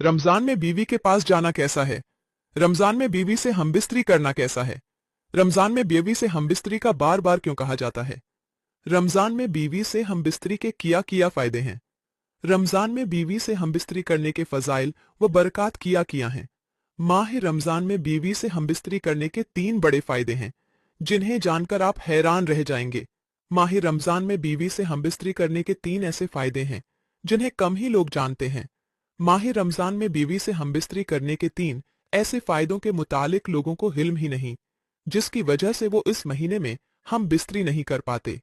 रमजान में बीवी के पास जाना कैसा है? रमजान में बीवी से हमबिस्तरी करना कैसा है? रमजान में बीवी से हमबिस्तरी का बार बार क्यों कहा जाता है? रमजान में बीवी से हमबिस्तरी के किया फायदे हैं। रमजान में बीवी से हमबिस्तरी करने के फजाइल व बरक़ात किया हैं। माह रमजान में बीवी से हमबिस्तरी करने के 3 बड़े फायदे हैं, जिन्हें जानकर आप हैरान रह जाएंगे। माह रमजान में बीवी से हमबिस्तरी करने के 3 ऐसे फायदे हैं, जिन्हें कम ही लोग जानते हैं। माह रमजान में बीवी से हमबिस्तरी करने के 3 ऐसे फायदों के मुतालिक लोगों को इल्म ही नहीं, जिसकी वजह से वो इस महीने में हम बिस्तरी नहीं कर पाते।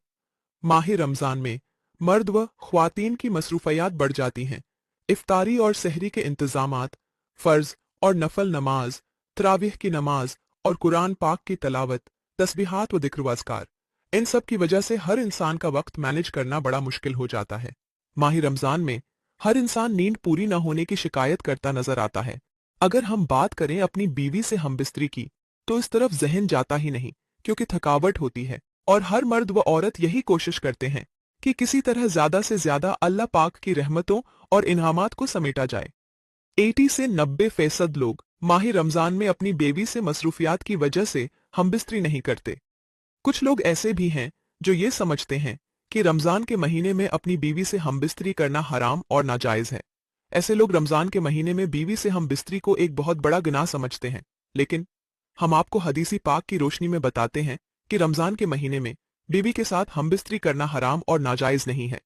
माह रमजान में मर्द व ख्वातीन की मसरूफियात बढ़ जाती हैं। इफ्तारी और सहरी के इंतजामात, फर्ज और नफल नमाज, तरावीह की नमाज और कुरान पाक की तलावत, तस्बीहात व दिक्र व अज़कार, इन सब की वजह से हर इंसान का वक्त मैनेज करना बड़ा मुश्किल हो जाता है। माह रमजान में हर इंसान नींद पूरी न होने की शिकायत करता नजर आता है। अगर हम बात करें अपनी बीवी से हमबिस्तरी की, तो इस तरफ जहन जाता ही नहीं, क्योंकि थकावट होती है और हर मर्द व औरत यही कोशिश करते हैं कि किसी तरह ज्यादा से ज्यादा अल्लाह पाक की रहमतों और इनामात को समेटा जाए। 80 से 90% लोग माह रमजान में अपनी बीवी से मसरूफियात की वजह से हमबिस्तरी नहीं करते। कुछ लोग ऐसे भी हैं जो ये समझते हैं कि रमजान के महीने में अपनी बीवी से हमबिस्तरी करना हराम और नाजायज है। ऐसे लोग रमजान के महीने में बीवी से हमबिस्तरी को एक बहुत बड़ा गुनाह समझते हैं, लेकिन हम आपको हदीसी पाक की रोशनी में बताते हैं कि रमजान के महीने में बीवी के साथ हमबिस्तरी करना हराम और नाजायज नहीं है।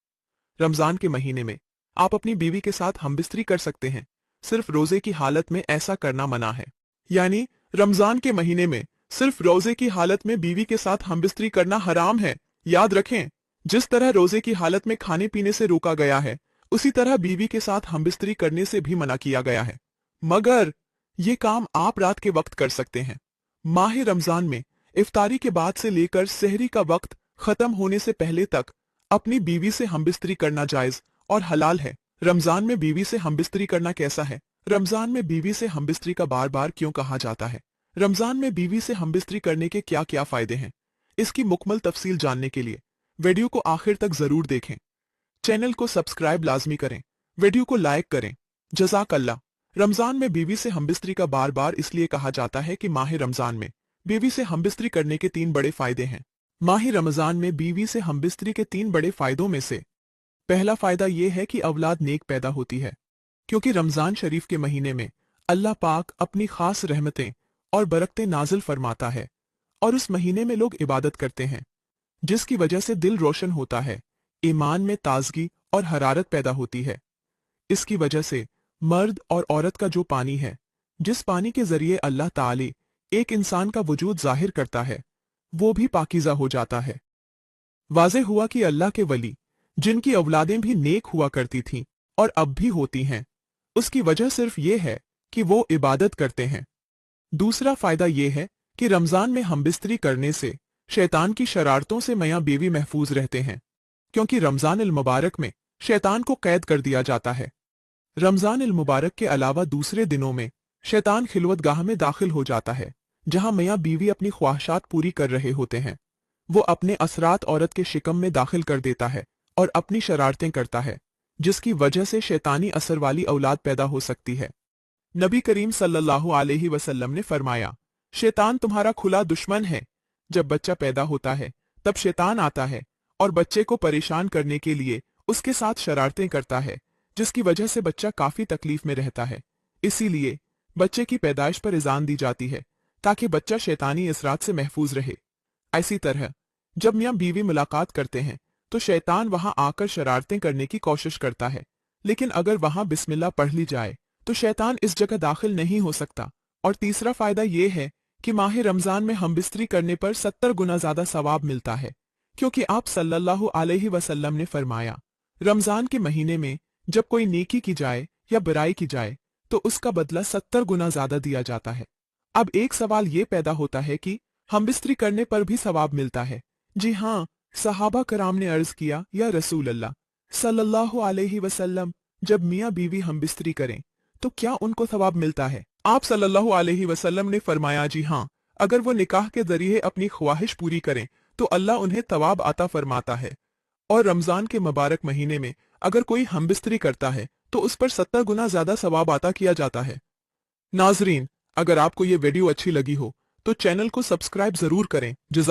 रमजान के महीने में आप अपनी बीवी के साथ हमबिस्तरी कर सकते हैं, सिर्फ रोजे की हालत में ऐसा करना मना है। यानी रमजान के महीने में सिर्फ रोजे की हालत में बीवी के साथ हमबिस्तरी करना हराम है। याद रखें, जिस तरह रोजे की हालत में खाने पीने से रोका गया है, उसी तरह बीवी के साथ हमबिस्तरी करने से भी मना किया गया है, मगर ये काम आप रात के वक्त कर सकते हैं। माह रमजान में इफ्तारी के बाद से लेकर सहरी का वक्त खत्म होने से पहले तक अपनी बीवी से हमबिस्तरी करना जायज और हलाल है। रमजान में बीवी से हमबिस्तरी करना कैसा है? रमजान में बीवी से हमबिस्तरी का बार बार क्यों कहा जाता है? रमजान में बीवी से हमबिस्तरी करने के क्या फायदे हैं? इसकी मुकम्मल तफसील जानने के लिए वीडियो को आखिर तक जरूर देखें। चैनल को सब्सक्राइब लाजमी करें, वीडियो को लाइक करें। जज़ाक अल्लाह। रमजान में बीवी से हमबिस्तरी का बार बार इसलिए कहा जाता है कि माह रमजान में बीवी से हमबिस्तरी करने के 3 बड़े फायदे हैं। माह रमजान में बीवी से हमबिस्तरी के 3 बड़े फायदों में से पहला फायदा यह है कि औलाद नेक पैदा होती है, क्योंकि रमजान शरीफ के महीने में अल्लाह पाक अपनी खास रहमतें और बरकतें नाजिल फरमाता है और उस महीने में लोग इबादत करते हैं, जिसकी वजह से दिल रोशन होता है, ईमान में ताजगी और हरारत पैदा होती है। इसकी वजह से मर्द और औरत का जो पानी है, जिस पानी के जरिए अल्लाह ताली एक इंसान का वजूद जाहिर करता है, वो भी पाकीज़ा हो जाता है। वाज़े हुआ कि अल्लाह के वली, जिनकी औलादें भी नेक हुआ करती थीं और अब भी होती हैं, उसकी वजह सिर्फ ये है कि वो इबादत करते हैं। दूसरा फायदा ये है कि रमजान में हमबिस्तरी करने से शैतान की शरारतों से मियां बीवी महफूज रहते हैं, क्योंकि रमजान अल मुबारक में शैतान को कैद कर दिया जाता है। रमजान अल मुबारक के अलावा दूसरे दिनों में शैतान खिलवतगाह में दाखिल हो जाता है, जहां मियां बीवी अपनी ख्वाहिशात पूरी कर रहे होते हैं। वो अपने असरात औरत के शिकम में दाखिल कर देता है और अपनी शरारतें करता है, जिसकी वजह से शैतानी असर वाली औलाद पैदा हो सकती है। नबी करीम सल्लल्लाहु अलैहि वसल्लम ने फरमाया, शैतान तुम्हारा खुला दुश्मन है। जब बच्चा पैदा होता है, तब शैतान आता है और बच्चे को परेशान करने के लिए उसके साथ शरारतें करता है, जिसकी वजह से बच्चा काफी तकलीफ में रहता है। इसीलिए बच्चे की पैदाइश पर इज़ान दी जाती है, ताकि बच्चा शैतानी असरात से महफूज रहे। इसी तरह जब मियां बीवी मुलाकात करते हैं, तो शैतान वहां आकर शरारतें करने की कोशिश करता है, लेकिन अगर वहां बिस्मिल्लाह पढ़ ली जाए तो शैतान इस जगह दाखिल नहीं हो सकता। और तीसरा फायदा ये है कि माह रमजान में हमबिस्तरी करने पर 70 गुना ज्यादा सवाब मिलता है, क्योंकि आप सल्लल्लाहु अलैहि वसल्लम ने फरमाया, रमजान के महीने में जब कोई नेकी की जाए या बुराई की जाए तो उसका बदला 70 गुना ज्यादा दिया जाता है। अब एक सवाल ये पैदा होता है कि हमबिस्तरी करने पर भी सवाब मिलता है? जी हाँ, सहाबा कराम ने अर्ज किया, या रसूल अल्लाह सल्लल्लाहु अलैहि वसल्लम, जब मियां बीवी हमबिस्तरी करें तो क्या उनको सवाब मिलता है? आप सल्लल्लाहु अलैहि वसल्लम ने फरमाया, जी हाँ, अगर वो निकाह के जरिए अपनी ख्वाहिश पूरी करें तो अल्लाह उन्हें तवाब आता फरमाता है। और रमजान के मुबारक महीने में अगर कोई हमबिस्तरी करता है तो उस पर 70 गुना ज्यादा सवाब अता किया जाता है। नाजरीन, अगर आपको ये वीडियो अच्छी लगी हो तो चैनल को सब्सक्राइब जरूर करें।